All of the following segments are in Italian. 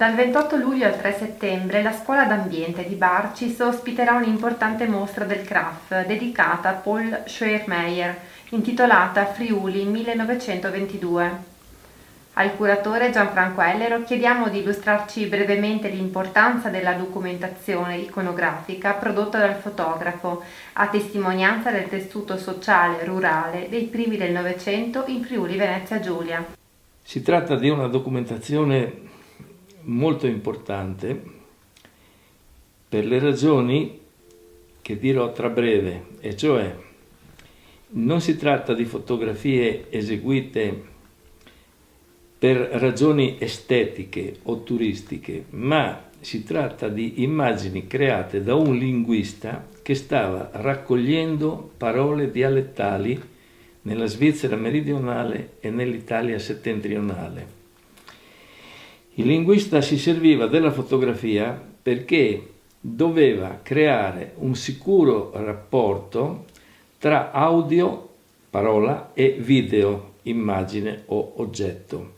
Dal 28 luglio al 3 settembre la Scuola d'Ambiente di Barcis ospiterà un'importante mostra del CRAF dedicata a Paul Schleiermacher, intitolata Friuli 1922. Al curatore Gianfranco Ellero chiediamo di illustrarci brevemente l'importanza della documentazione iconografica prodotta dal fotografo, a testimonianza del tessuto sociale rurale dei primi del Novecento in Friuli Venezia Giulia. Si tratta di una documentazione molto importante per le ragioni che dirò tra breve, e cioè non si tratta di fotografie eseguite per ragioni estetiche o turistiche, ma si tratta di immagini create da un linguista che stava raccogliendo parole dialettali nella Svizzera meridionale e nell'Italia settentrionale. Il linguista si serviva della fotografia perché doveva creare un sicuro rapporto tra audio, parola, e video, immagine o oggetto.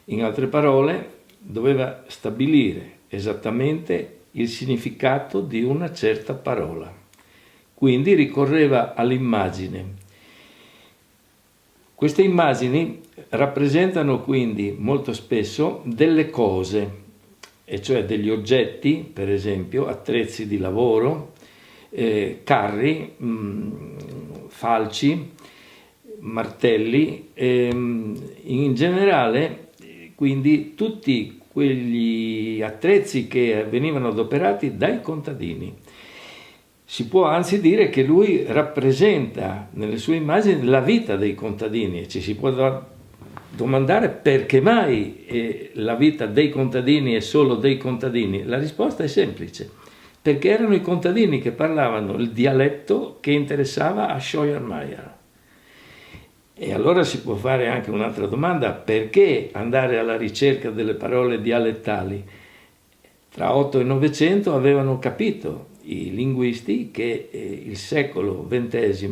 In altre parole, doveva stabilire esattamente il significato di una certa parola. Quindi ricorreva all'immagine. Queste immagini rappresentano quindi molto spesso delle cose, e cioè degli oggetti, per esempio attrezzi di lavoro, carri, falci, martelli, in generale quindi tutti quegli attrezzi che venivano adoperati dai contadini. Si può anzi dire che lui rappresenta nelle sue immagini la vita dei contadini e ci si può domandare perché mai la vita dei contadini è solo dei contadini. La risposta è semplice, perché erano i contadini che parlavano il dialetto che interessava a Schleiermacher. E allora si può fare anche un'altra domanda: perché andare alla ricerca delle parole dialettali? Tra 8 e 900 avevano capito i linguisti che il secolo XX,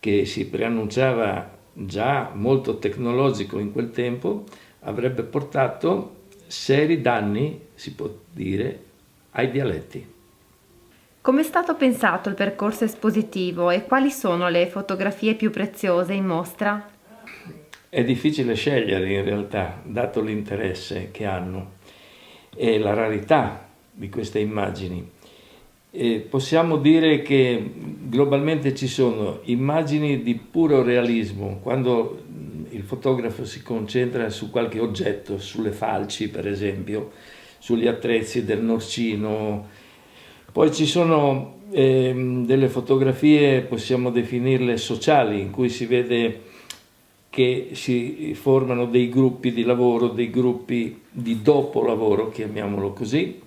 che si preannunciava già molto tecnologico in quel tempo, avrebbe portato seri danni, si può dire, ai dialetti. Come è stato pensato il percorso espositivo e quali sono le fotografie più preziose in mostra? È difficile scegliere in realtà, dato l'interesse che hanno e la rarità di queste immagini. Possiamo dire che globalmente ci sono immagini di puro realismo, quando il fotografo si concentra su qualche oggetto, sulle falci per esempio, sugli attrezzi del norcino. Poi ci sono delle fotografie, possiamo definirle sociali, in cui si vede che si formano dei gruppi di lavoro, dei gruppi di dopolavoro, chiamiamolo così.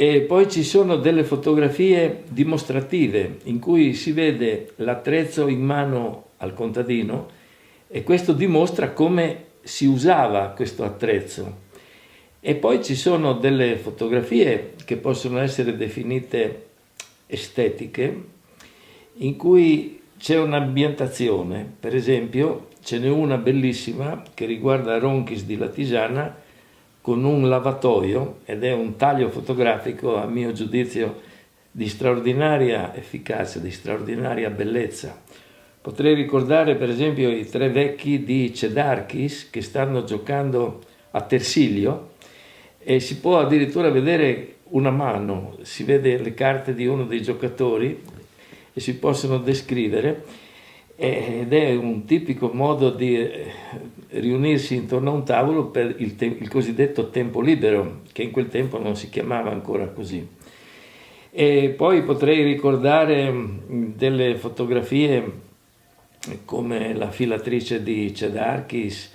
E poi ci sono delle fotografie dimostrative in cui si vede l'attrezzo in mano al contadino e questo dimostra come si usava questo attrezzo. E poi ci sono delle fotografie che possono essere definite estetiche, in cui c'è un'ambientazione. Per esempio ce n'è una bellissima che riguarda Ronchis di Latisana, con un lavatoio, ed è un taglio fotografico a mio giudizio di straordinaria efficacia, di straordinaria bellezza. Potrei ricordare per esempio i 3 vecchi di Cedarchis che stanno giocando a Tersilio e si può addirittura vedere una mano, si vede le carte di uno dei giocatori e si possono descrivere, ed è un tipico modo di riunirsi intorno a un tavolo per il cosiddetto tempo libero, che in quel tempo non si chiamava ancora così. E poi potrei ricordare delle fotografie come la filatrice di Cedarchis,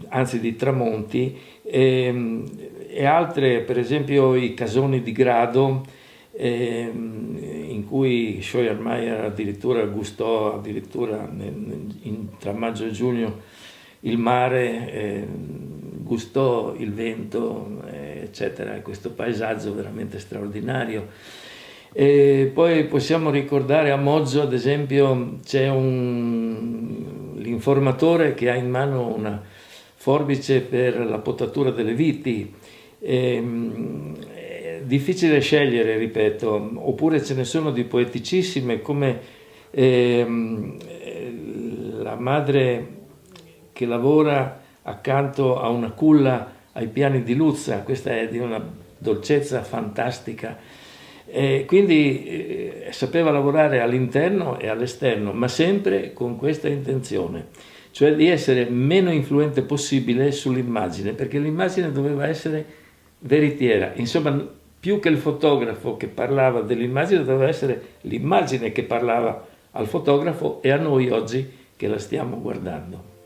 anzi di Tramonti, e altre, per esempio i casoni di grado, in cui Schleiermacher addirittura gustò tra maggio e giugno il mare, gustò il vento, eccetera, questo paesaggio veramente straordinario. E poi possiamo ricordare a Mozzo, ad esempio, c'è l'informatore che ha in mano una forbice per la potatura delle viti. È difficile scegliere, ripeto, oppure ce ne sono di poeticissime come la madre che lavora accanto a una culla ai piani di Luzza. Questa è di una dolcezza fantastica. Quindi sapeva lavorare all'interno e all'esterno, ma sempre con questa intenzione, cioè di essere meno influente possibile sull'immagine, perché l'immagine doveva essere veritiera. Insomma, più che il fotografo che parlava dell'immagine, doveva essere l'immagine che parlava al fotografo e a noi oggi che la stiamo guardando.